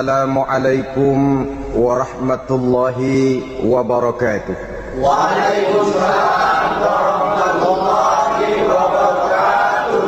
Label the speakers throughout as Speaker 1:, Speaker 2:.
Speaker 1: Assalamualaikum warahmatullahi wabarakatuh.
Speaker 2: Waalaikumsalam warahmatullahi wabarakatuh.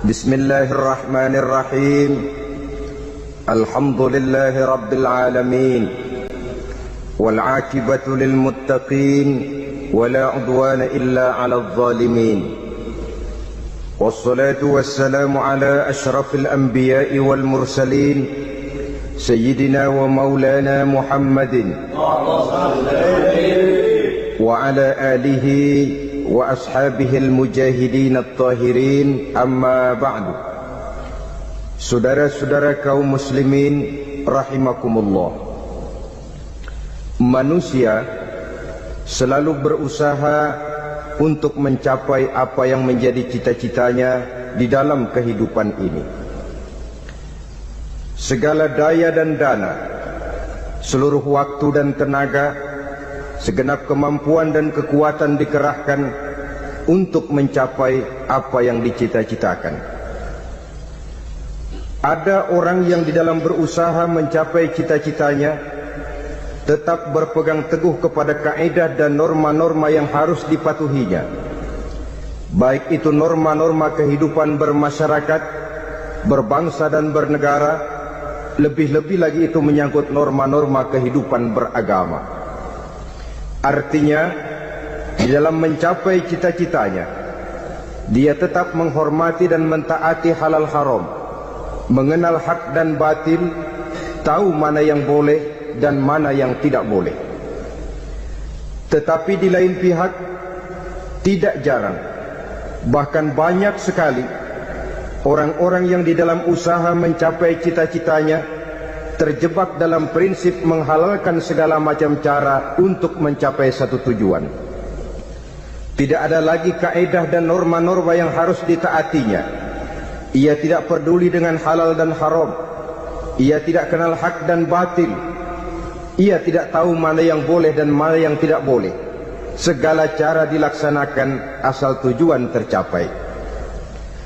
Speaker 1: Bismillahirrahmanirrahim. Alhamdulillahi rabbil alamin. Wal aqibatu lil muttaqin wala udwana illa 'alal zalimin. Wassalatu wassalamu ala asyrafil anbiya'i wal mursalin sayyidina wa maulana Muhammadin wa ala alihi wa ashabihi al-mujahidin at-tahirin, amma ba'du. Saudara-saudara kaum muslimin rahimakumullah, manusia selalu berusaha untuk mencapai apa yang menjadi cita-citanya di dalam kehidupan ini. Segala daya dan dana, seluruh waktu dan tenaga, segenap kemampuan dan kekuatan dikerahkan untuk mencapai apa yang dicita-citakan. Ada orang yang di dalam berusaha mencapai cita-citanya tetap berpegang teguh kepada kaidah dan norma-norma yang harus dipatuhinya, baik itu norma-norma kehidupan bermasyarakat, berbangsa dan bernegara, lebih-lebih lagi itu menyangkut norma-norma kehidupan beragama. Artinya, di dalam mencapai cita-citanya, dia tetap menghormati dan mentaati halal haram, mengenal hak dan batil, tahu mana yang boleh dan mana yang tidak boleh. Tetapi di lain pihak, tidak jarang, bahkan banyak sekali orang-orang yang di dalam usaha mencapai cita-citanya terjebak dalam prinsip menghalalkan segala macam cara untuk mencapai satu tujuan. Tidak ada lagi kaedah dan norma-norma yang harus ditaatinya. Ia tidak peduli dengan halal dan haram. Ia tidak kenal hak dan batil. Ia tidak tahu mana yang boleh dan mana yang tidak boleh. Segala cara dilaksanakan asal tujuan tercapai.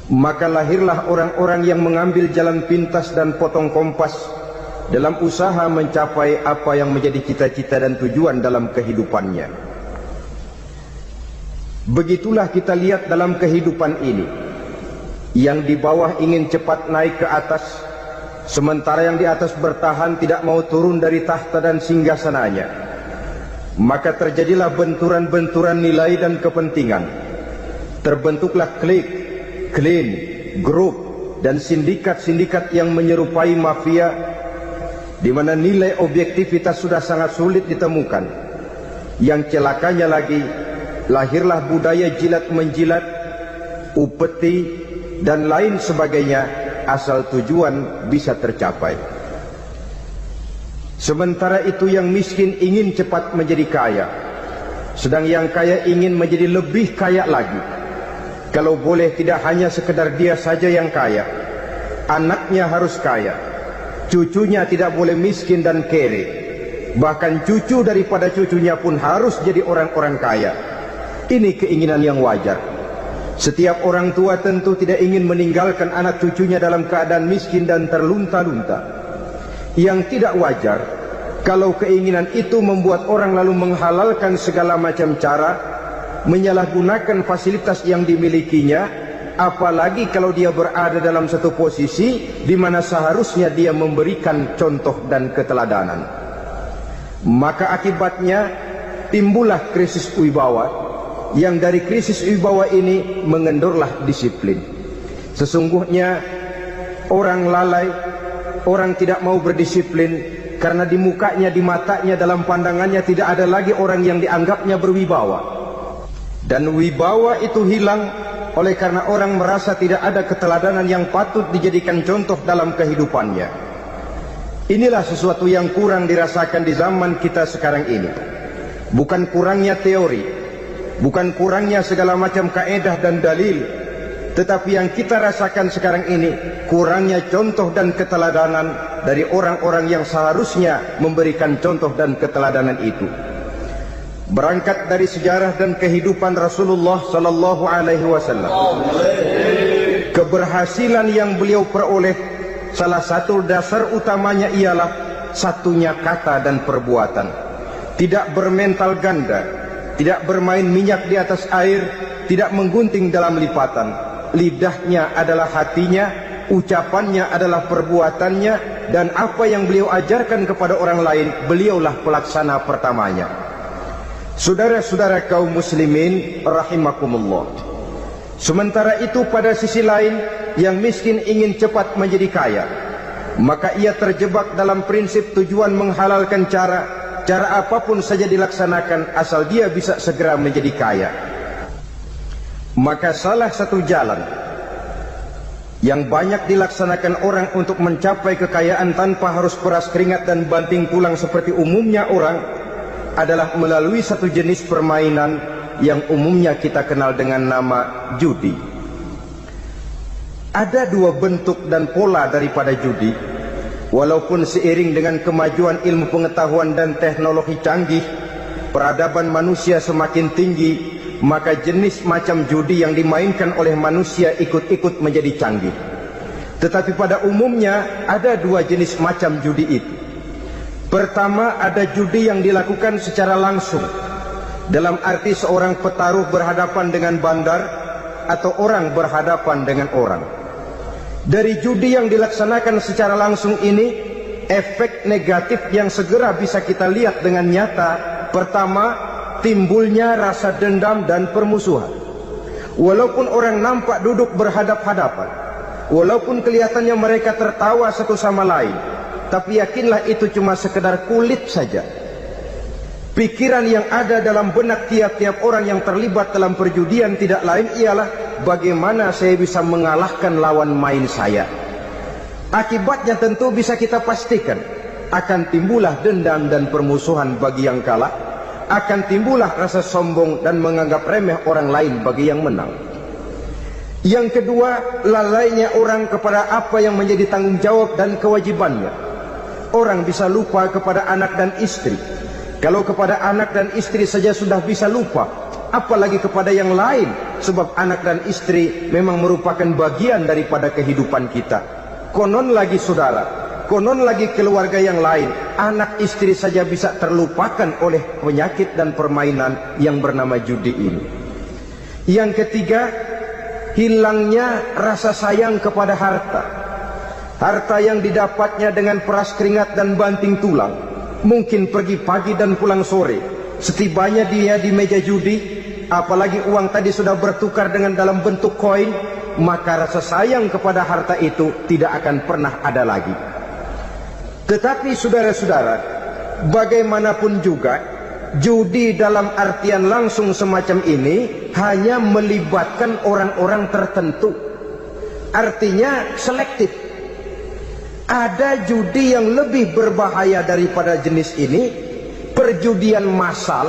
Speaker 1: Maka lahirlah orang-orang yang mengambil jalan pintas dan potong kompas dalam usaha mencapai apa yang menjadi cita-cita dan tujuan dalam kehidupannya. Begitulah kita lihat dalam kehidupan ini. Yang di bawah ingin cepat naik ke atas, sementara yang di atas bertahan tidak mau turun dari tahta dan singgasananya. Maka terjadilah benturan-benturan nilai dan kepentingan. Terbentuklah klik, klan, grup dan sindikat-sindikat yang menyerupai mafia, di mana nilai objektivitas sudah sangat sulit ditemukan. Yang celakanya lagi, lahirlah budaya jilat-menjilat, upeti dan lain sebagainya, asal tujuan bisa tercapai. Sementara itu yang miskin ingin cepat menjadi kaya, sedang yang kaya ingin menjadi lebih kaya lagi. Kalau boleh tidak hanya sekedar dia saja yang kaya, anaknya harus kaya, cucunya tidak boleh miskin dan kere, bahkan cucu daripada cucunya pun harus jadi orang-orang kaya. Ini keinginan yang wajar. Setiap orang tua tentu tidak ingin meninggalkan anak cucunya dalam keadaan miskin dan terlunta-lunta. Yang tidak wajar kalau keinginan itu membuat orang lalu menghalalkan segala macam cara, menyalahgunakan fasilitas yang dimilikinya, apalagi kalau dia berada dalam satu posisi di mana seharusnya dia memberikan contoh dan keteladanan. Maka akibatnya timbullah krisis wibawa, yang dari krisis wibawa ini mengendorlah disiplin. Sesungguhnya orang lalai, orang tidak mau berdisiplin karena di mukanya, di matanya, dalam pandangannya tidak ada lagi orang yang dianggapnya berwibawa. Dan wibawa itu hilang oleh karena orang merasa tidak ada keteladanan yang patut dijadikan contoh dalam kehidupannya. Inilah sesuatu yang kurang dirasakan di zaman kita sekarang ini. Bukan kurangnya teori, bukan kurangnya segala macam kaedah dan dalil, tetapi yang kita rasakan sekarang ini kurangnya contoh dan keteladanan dari orang-orang yang seharusnya memberikan contoh dan keteladanan itu. Berangkat dari sejarah dan kehidupan Rasulullah sallallahu alaihi wasallam, keberhasilan yang beliau peroleh salah satu dasar utamanya ialah satunya kata dan perbuatan. Tidak bermental ganda, tidak bermain minyak di atas air, tidak menggunting dalam lipatan. Lidahnya adalah hatinya, ucapannya adalah perbuatannya, dan apa yang beliau ajarkan kepada orang lain, beliaulah pelaksana pertamanya. Saudara-saudara kaum muslimin rahimakumullah. Sementara itu pada sisi lain, yang miskin ingin cepat menjadi kaya, maka ia terjebak dalam prinsip tujuan menghalalkan cara apapun saja dilaksanakan asal dia bisa segera menjadi kaya. Maka salah satu jalan yang banyak dilaksanakan orang untuk mencapai kekayaan tanpa harus peras keringat dan banting tulang seperti umumnya orang adalah melalui satu jenis permainan yang umumnya kita kenal dengan nama judi. Ada dua bentuk dan pola daripada judi. Walaupun seiring dengan kemajuan ilmu pengetahuan dan teknologi canggih, peradaban manusia semakin tinggi, maka jenis macam judi yang dimainkan oleh manusia ikut-ikut menjadi canggih. Tetapi pada umumnya ada dua jenis macam judi itu. Pertama, ada judi yang dilakukan secara langsung, dalam arti seorang petaruh berhadapan dengan bandar atau orang berhadapan dengan orang. Dari judi yang dilaksanakan secara langsung ini, efek negatif yang segera bisa kita lihat dengan nyata. Pertama, timbulnya rasa dendam dan permusuhan. Walaupun orang nampak duduk berhadap-hadapan, walaupun kelihatannya mereka tertawa satu sama lain, tapi yakinlah itu cuma sekedar kulit saja. Pikiran yang ada dalam benak tiap-tiap orang yang terlibat dalam perjudian tidak lain ialah bagaimana saya bisa mengalahkan lawan main saya. Akibatnya tentu bisa kita pastikan, akan timbullah dendam dan permusuhan bagi yang kalah, akan timbullah rasa sombong dan menganggap remeh orang lain bagi yang menang. Yang kedua, lalainya orang kepada apa yang menjadi tanggung jawab dan kewajibannya. Orang bisa lupa kepada anak dan istri. Kalau kepada anak dan istri saja sudah bisa lupa, apalagi kepada yang lain, sebab anak dan istri memang merupakan bagian daripada kehidupan kita. Konon lagi saudara, konon lagi keluarga yang lain, anak istri saja bisa terlupakan oleh penyakit dan permainan yang bernama judi ini. Yang ketiga, hilangnya rasa sayang kepada harta. Harta yang didapatnya dengan peras keringat dan banting tulang. Mungkin pergi pagi dan pulang sore. Setibanya dia di meja judi, apalagi uang tadi sudah bertukar dengan dalam bentuk koin, maka rasa sayang kepada harta itu tidak akan pernah ada lagi. Tetapi saudara-saudara, bagaimanapun juga, judi dalam artian langsung semacam ini hanya melibatkan orang-orang tertentu. Artinya selektif. Ada judi yang lebih berbahaya daripada jenis ini, perjudian massal.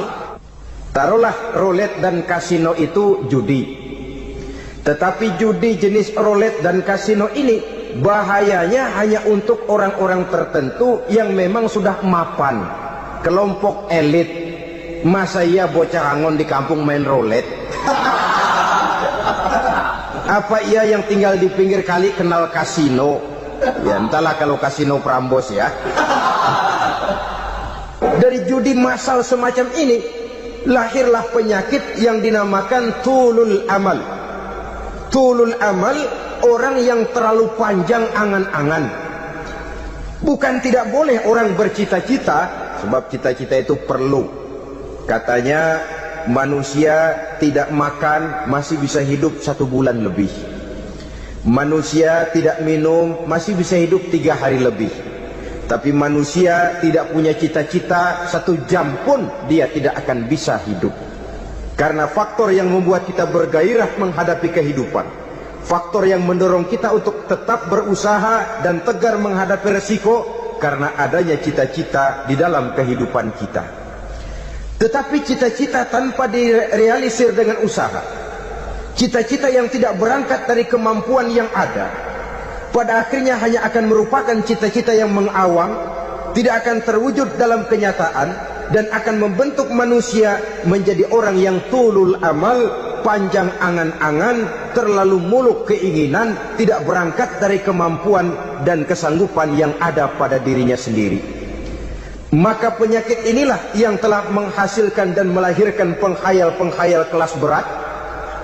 Speaker 1: Taruhlah roulette dan kasino itu judi. Tetapi judi jenis roulette dan kasino ini bahayanya hanya untuk orang-orang tertentu yang memang sudah mapan, kelompok elit. Masa iya bocah angon di kampung main roulette? Apa ia yang tinggal di pinggir kali kenal kasino? Ya entahlah kalau kasino Prambos ya. Dari judi massal semacam ini lahirlah penyakit yang dinamakan tulul amal. Tulul amal, orang yang terlalu panjang angan-angan. Bukan tidak boleh orang bercita-cita, sebab cita-cita itu perlu. Katanya manusia tidak makan masih bisa hidup 1 bulan lebih. Manusia tidak minum masih bisa hidup 3 hari lebih. Tapi manusia tidak punya cita-cita 1 jam pun dia tidak akan bisa hidup. Karena faktor yang membuat kita bergairah menghadapi kehidupan, faktor yang mendorong kita untuk tetap berusaha dan tegar menghadapi resiko, karena adanya cita-cita di dalam kehidupan kita. Tetapi cita-cita tanpa direalisir dengan usaha, cita-cita yang tidak berangkat dari kemampuan yang ada, pada akhirnya hanya akan merupakan cita-cita yang mengawang, tidak akan terwujud dalam kenyataan, dan akan membentuk manusia menjadi orang yang tulul amal, panjang angan-angan, terlalu muluk keinginan, tidak berangkat dari kemampuan dan kesanggupan yang ada pada dirinya sendiri. Maka penyakit inilah yang telah menghasilkan dan melahirkan penghayal-penghayal kelas berat,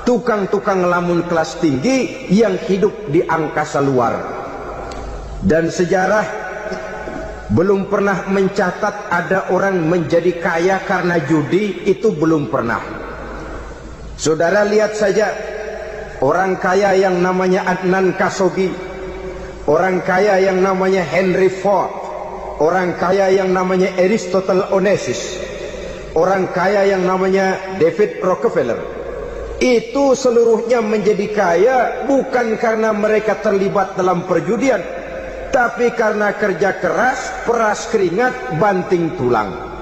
Speaker 1: tukang-tukang lamun kelas tinggi yang hidup di angkasa luar. Dan sejarah belum pernah mencatat ada orang menjadi kaya karena judi, itu belum pernah. Saudara lihat saja orang kaya yang namanya Adnan Khashoggi, orang kaya yang namanya Henry Ford, orang kaya yang namanya Aristotle Onassis, orang kaya yang namanya David Rockefeller. Itu seluruhnya menjadi kaya bukan karena mereka terlibat dalam perjudian, tapi karena kerja keras, peras keringat, banting tulang.